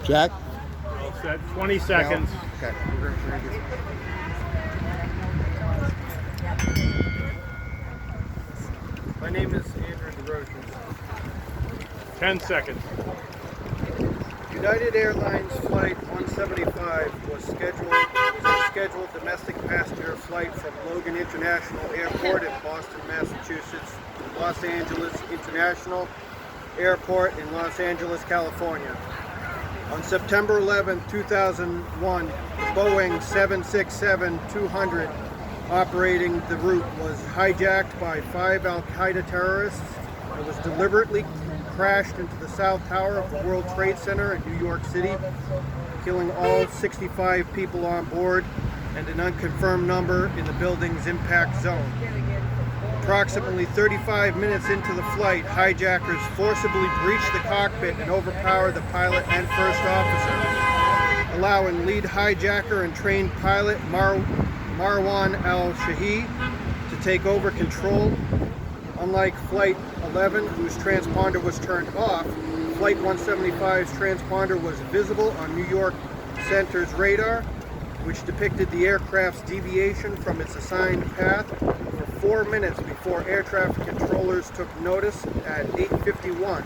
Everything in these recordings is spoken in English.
Jack? All set. 20 seconds. Okay. My name is Andrew DeRoche. 10 seconds. United Airlines Flight 175 was a scheduled domestic passenger flight from Logan International Airport in Boston, Massachusetts to Los Angeles International Airport in Los Angeles, California. On September 11, 2001, the Boeing 767-200 operating the route was hijacked by 5 Al-Qaeda terrorists and was deliberately crashed into the South Tower of the World Trade Center in New York City, killing all 65 people on board and an unconfirmed number in the building's impact zone. Approximately 35 minutes into the flight, hijackers forcibly breached the cockpit and overpowered the pilot and first officer, allowing lead hijacker and trained pilot Marwan al-Shahi to take over control. Unlike Flight 11, whose transponder was turned off, Flight 175's transponder was visible on New York Center's radar, which depicted the aircraft's deviation from its assigned path for 4 minutes before air traffic controllers took notice at 8:51.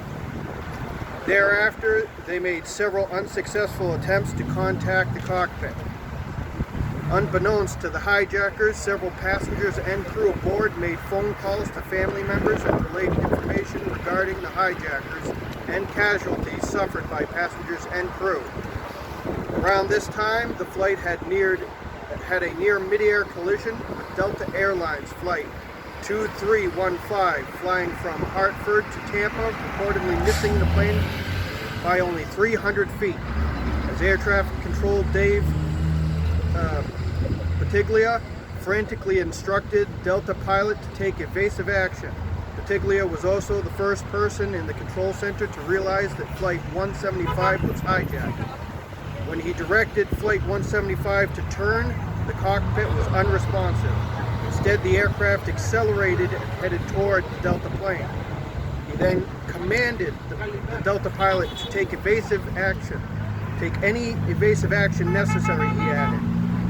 Thereafter, they made several unsuccessful attempts to contact the cockpit. Unbeknownst to the hijackers, several passengers and crew aboard made phone calls to family members and relayed information regarding the hijackers and casualties suffered by passengers and crew. Around this time, the flight had a near mid-air collision with Delta Airlines Flight 2315 flying from Hartford to Tampa, reportedly missing the plane by only 300 feet. As air traffic control Dave Battaglia frantically instructed Delta pilot to take evasive action. Battaglia was also the first person in the control center to realize that Flight 175 was hijacked. When he directed Flight 175 to turn, the cockpit was unresponsive. Instead, the aircraft accelerated and headed toward the Delta plane. He then commanded the Delta pilot to take evasive action. Take any evasive action necessary, he added.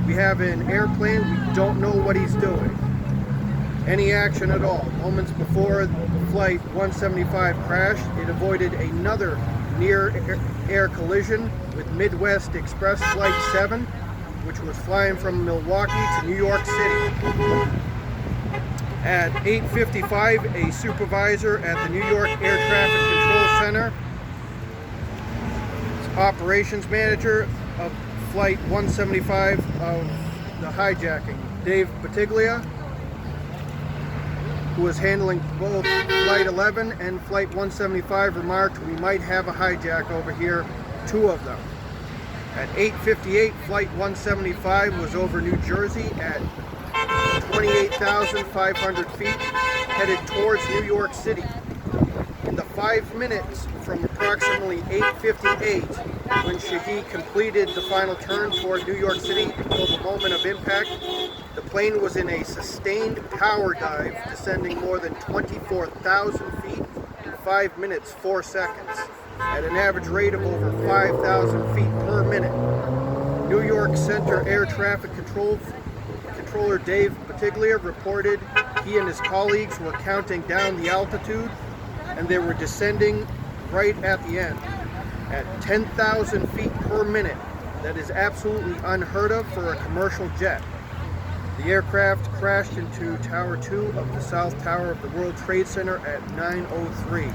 We have an airplane, we don't know what he's doing. Any action at all. Moments before Flight 175 crashed, it avoided another near-air collision with Midwest Express Flight 7, which was flying from Milwaukee to New York City. At 8:55, a supervisor at the New York Air Traffic Control Center, operations manager of Flight 175 of the hijacking, Dave Battaglia, who was handling both Flight 11 and Flight 175, remarked, "We might have a hijack over here, 2 of them." At 8:58, Flight 175 was over New Jersey at 28,500 feet, headed towards New York City. In the 5 minutes from approximately 8:58, when Shahi completed the final turn toward New York City until the moment of impact, the plane was in a sustained power dive, descending more than 24,000 feet in 5 minutes 4 seconds, at an average rate of over 5,000 feet per minute. New York Center Air Traffic Controller Dave Battaglia reported he and his colleagues were counting down the altitude, and they were descending right at the end at 10,000 feet per minute. That is absolutely unheard of for a commercial jet. The aircraft crashed into Tower 2 of the South Tower of the World Trade Center at 9:03.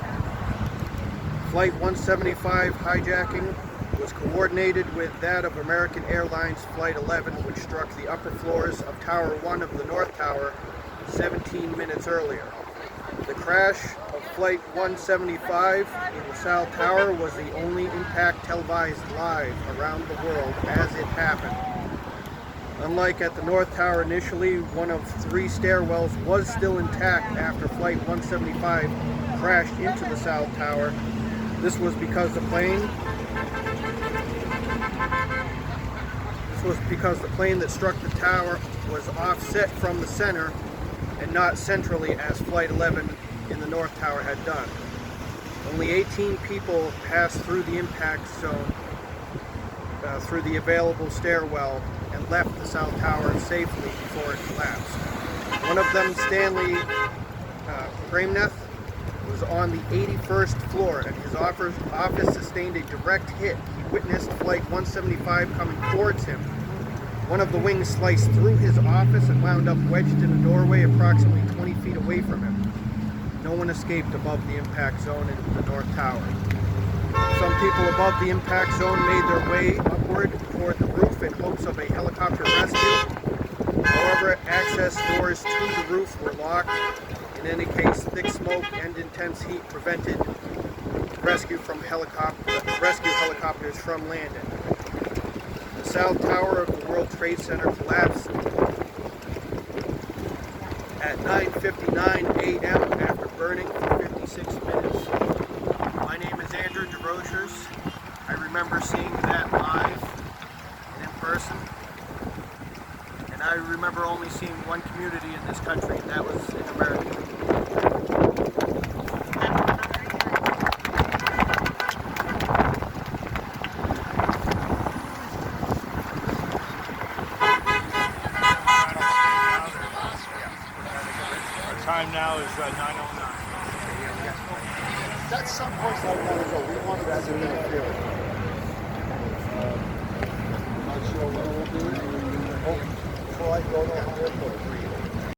Flight 175 hijacking was coordinated with that of American Airlines Flight 11, which struck the upper floors of Tower 1 of the North Tower 17 minutes earlier. The crash of Flight 175 in the South Tower was the only impact televised live around the world as it happened. Unlike at the North Tower initially, one of 3 stairwells was still intact after Flight 175 crashed into the South Tower. This was because the plane that struck the tower was offset from the center and not centrally as Flight 11 in the North Tower had done. Only 18 people passed through the impact zone through the available stairwell and left the South Tower safely before it collapsed. One of them, Stanley Kramneth, was on the 81st floor and his office sustained a direct hit. He witnessed Flight 175 coming towards him. One of the wings sliced through his office and wound up wedged in a doorway approximately 20 feet away from him. No one escaped above the impact zone into the North Tower. Some people above the impact zone made their way upward toward the roof in hopes of a helicopter rescue. However, access doors to the roof were locked. In any case, thick smoke and intense heat prevented rescue helicopters from landing. The South Tower of the World Trade Center collapsed at 9:59 a.m. after burning for 56 minutes. My name is Andrew DeRochers. I remember seeing that live and in person. And I remember only seeing one community in this country, and that was in America. Our time now is 9:09. That's some place I want to go. We wanted that to interfere. I'm not sure when we'll do it. Before I go to Ohio Airport.